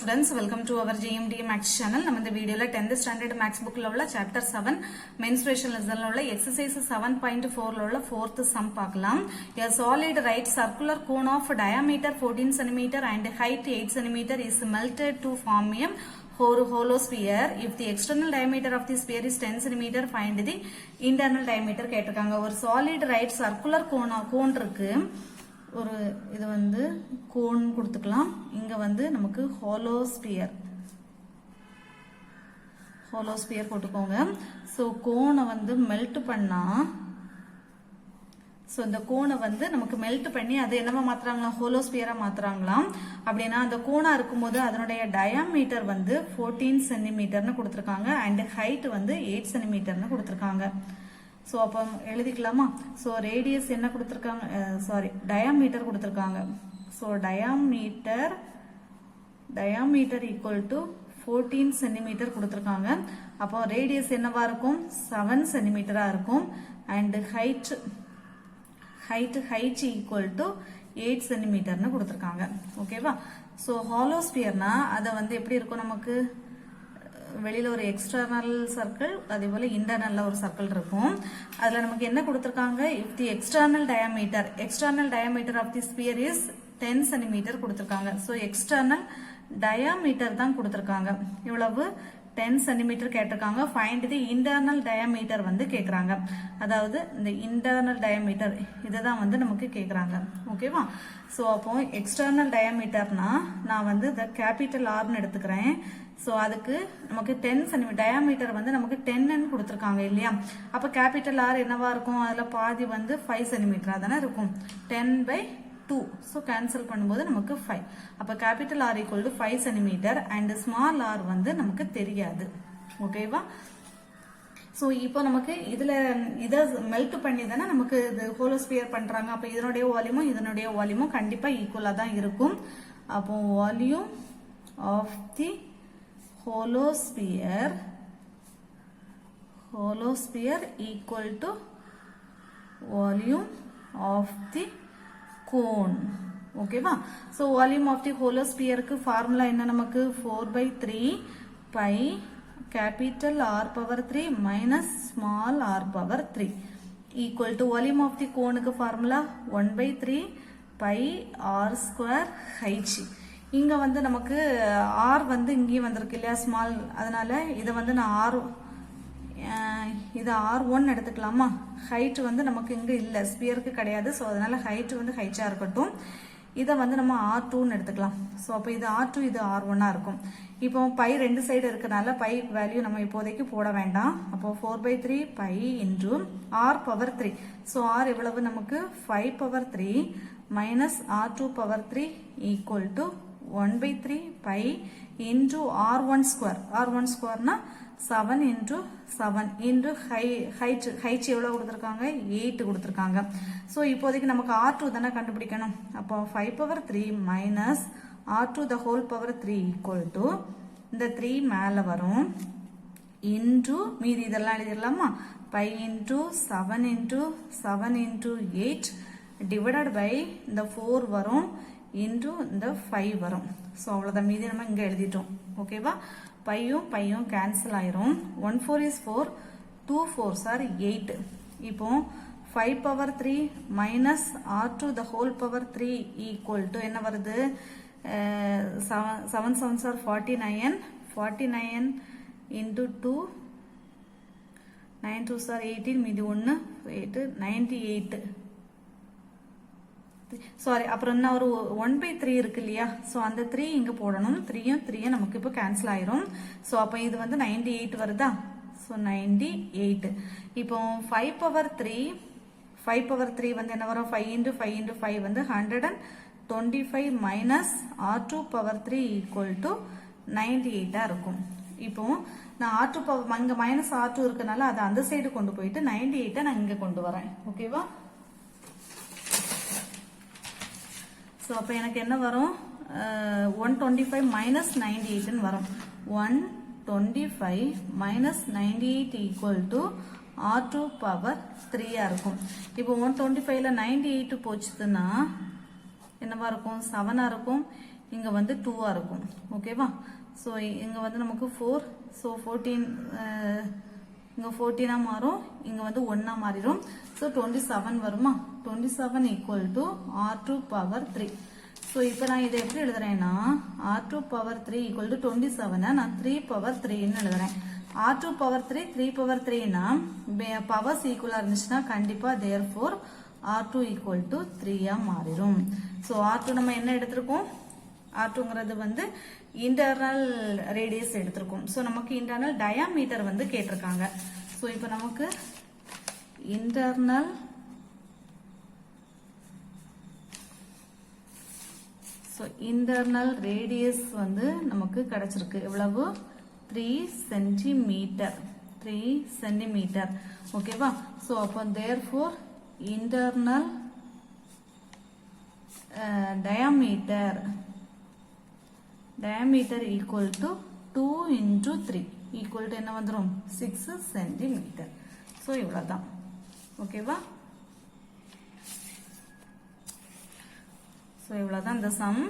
students, welcome to our GMD Max channel. நம்ம இந்த வீடியோல 10th standard max bookல உள்ள chapter 7 menstruation lesson உள்ள exercise 7.4 ல உள்ள 4th sum பார்க்கலாம். A solid right circular cone of diameter 14 cm and height 8 cm is melted to form a hollow sphere. If the external diameter of the sphere is 10 cm, find the internal diameter கேட்டிருக்காங்க. ஒரு solid right circular cone இருக்கு. ஒரு இது வந்து cone கொடுத்துக்கலாம். இங்க வந்து நமக்கு ஹாலோ ஸ்பியர் போட்டுக்கோங்க. சோ கோனை வந்து மெல்ட் பண்ணா சோ இந்த கோனை வந்து நமக்கு மெல்ட் பண்ணி அது என்னவா மாத்துறாங்களா, ஹோலோ ஸ்பியரா மாத்துறாங்களாம். அப்படின்னா அந்த கோனா இருக்கும்போது அதனுடைய டயாமீட்டர் வந்து 14 சென்டிமீட்டர்னு கொடுத்திருக்காங்க அண்ட் ஹைட் வந்து 8 சென்டிமீட்டர்னு கொடுத்திருக்காங்க. சோ அப்ப எழுதிக்கலாமா? சோ ரேடியஸ் என்ன கொடுத்திருக்காங்க, டயாமீட்டர் கொடுத்திருக்காங்க. So diameter equal to 14 centimetre கொடுத்திருக்காங்க. அப்போ ரேடியஸ் என்னவா இருக்கும், 7 சென்டிமீட்டரா இருக்கும் அண்ட் ஹைட் ஈக்குவல் டு 8 சென்டிமீட்டர்னு கொடுத்திருக்காங்க. ஓகேவா? சோ ஹாலோ ஸ்பியர்னா அதை வந்து எப்படி இருக்கும், நமக்கு வெளியில ஒரு எக்ஸ்டர்னல் சர்க்கிள் அதே போல இன்டர்னல்ல ஒரு சர்க்கிள் இருக்கும். அதுல நமக்கு என்ன கொடுத்திருக்காங்க, if the external diameter of the sphere is 10 cm கொடுத்திருக்காங்க. சோ எக்ஸ்டர்னல் டயாமீட்டர் தான் கொடுத்திருக்காங்க. இவ்வளவு 10 cm கேட்டிருக்காங்க. ஃபைண்ட் தி இன்டர்னல் டயாமீட்டர் வந்து கேக்குறாங்க. அதாவது இந்த இன்டர்னல் டயாமீட்டர் இதுதான் வந்து நமக்கு கேக்குறாங்க. ஓகேவா? சோ அப்போ எக்ஸ்டர்னல் டயாமீட்டர்னா நான் வந்து இந்த கேபிட்டல் ஆர்னு எடுத்துக்கிறேன். சோ அதுக்கு நமக்கு 10 cm டயாமீட்டர் வந்து நமக்கு 10 கொடுத்திருக்காங்க இல்லையா? அப்ப கேபிட்டல் ஆர் என்னவா இருக்கும், அதுல பாதி வந்து 5 சென்டிமீட்டர் தானே இருக்கும். 10/2. சோ கேன்சல் பண்ணும்போது நமக்கு 5. அப்ப capital R equal to 5 centimetre and small R வந்து நமக்கு தெரியாது. ஓகேவா? சோ இப்போ நமக்கு இதுல இதை மெல்ட் பண்ணி தானே நமக்கு இது ஹோலோஸ்பியர் பண்றாங்க. அப்ப இதனுடைய வால்யூமும் கண்டிப்பா ஈக்குவலா தான் இருக்கும். அப்போ volume of the holosphere equal to volume of the cone. ஓகேவா? so volume of the holosphere க்கு ஃபார்முலா என்ன, நமக்கு 4/3 pi capital R power 3 minus small r power 3 equal to volume of the cone க்கு formula 1/3 pi r square h. இங்க வந்து நமக்கு r வந்து இங்கே வந்திருக்கு இல்லையா, ஸ்மால். அதனால இதை வந்து நான் இது R1 எடுத்துக்கலாமா? ஹைட் வந்து நமக்கு இங்க இல்ல, ஸ்பியருக்கு கிடையாது. சோ அதனால ஹைட் வந்து ஹைட்டா இருக்கட்டும். இதை வந்து நம்ம R2 எடுத்துக்கலாம். சோ அப்ப இது R2 இது R1 இருக்கும். இப்போ பை ரெண்டு சைடு இருக்கனால பை வேல்யூ நம்ம இப்போதைக்கு போட வேண்டாம். அப்போ 4/3 pi into R power 3. So R எவ்வளவு நமக்கு 5 power 3 minus R2 power 3 equal to 1/3 pi into R1 square. R1 square na 7 into 7 into height எவ்வளவு கொடுத்திருக்காங்க, 8 கொடுத்திருக்காங்க. சோ இப்போதைக்கு நமக்கு R2 தானே கண்டுபிடிக்கணும். அப்போ 5 power 3 minus R2 the whole power 3 equal to இந்த 3 மேல வரும் into மீதி இதெல்லாம் எழுதிடலாமா, pi into 7 into 7 into 8 divided by இந்த 4 வரும் into இந்த 5 வரும். சோ அவ்வளவுதான், மீதி நம்ம இங்க எழுதிட்டோம். ஓகேவா? பையும் கேன்சல் ஆயிரும். 1 4 is 4, 2 4s are 8. இப்போ 5 power 3 minus R2 the whole power 3 equal to என்ன வருது, 7 7s are 49 into 2 9 2s are 18 மீதி 1 8 98. சாரி, அப்புறம் என்ன ஒரு 1/3 இருக்கு இல்லையா? சோ அந்த 3 இங்க போடணும். 3 நமக்கு இப்போ கேன்சல் ஆயிரும். சோ அப்ப இது வந்து 98 வருதா? சோ 98. இப்போ 5 power 3 வந்து என்ன வரும், 5 into 5 into 5 வந்து 125 minus R2 power 3 equal to 98 இருக்கும். இப்போ நான் R2 power இங்க minus R2 இருக்கனால அதை அந்த சைடு கொண்டு போயிட்டு 98 நான் இங்க கொண்டு வரேன். ஓகேவா? சோ அப்ப எனக்கு என்ன வரும், 125 minus 98 வரும். 125 minus 98 equal to R2 power 3 இருக்கும். இப்போ 125ல 98 போச்சுதுன்னா என்னவா இருக்கும், 7 இருக்கும். இங்க வந்து 2 இருக்கும் ஓகேவா சோ இங்க வந்து நமக்கு 4 சோ 14 இங்க 14 மாறும் இங்க வந்து 1 மாறிடும் சோ 27 வருமா 27 equal to r2 power 3 so இப்போ நான் இதை எப்படி எழுதுறேன்னா r2 power 3 equal to 27 நான் 3 power 3 ன்னு எழுதுறேன் r2 power 3 3 power 3 னா பவர்ஸ் ஈக்குவலா இருந்துச்சுன்னா கண்டிப்பா therefore r2 equal to 3 ஆ மாறிடும் சோ r2 நம்ம என்ன எடுத்திருக்கோம் r2ங்கிறது வந்து இன்டர்னல் ரேடியஸ் எடுத்திருக்கோம் சோ நமக்கு இன்டர்னல் டயாமீட்டர் வந்து கேட்டிருக்காங்க சோ இப்போ நமக்கு இன்டர்னல் ரேடியஸ் வந்து நமக்கு கிடைச்சிருக்கு எவ்வளவு 3 சென்டிமீட்டர் ஓகேவா சோ அப்போ therefore internal diameter equal to 2 into 3 equal to என்ன வந்துரும் 6 சென்டிமீட்டர் சோ இவ்வளவுதான் ஓகேவா சோ இவ்வளவுதான் இந்த சம்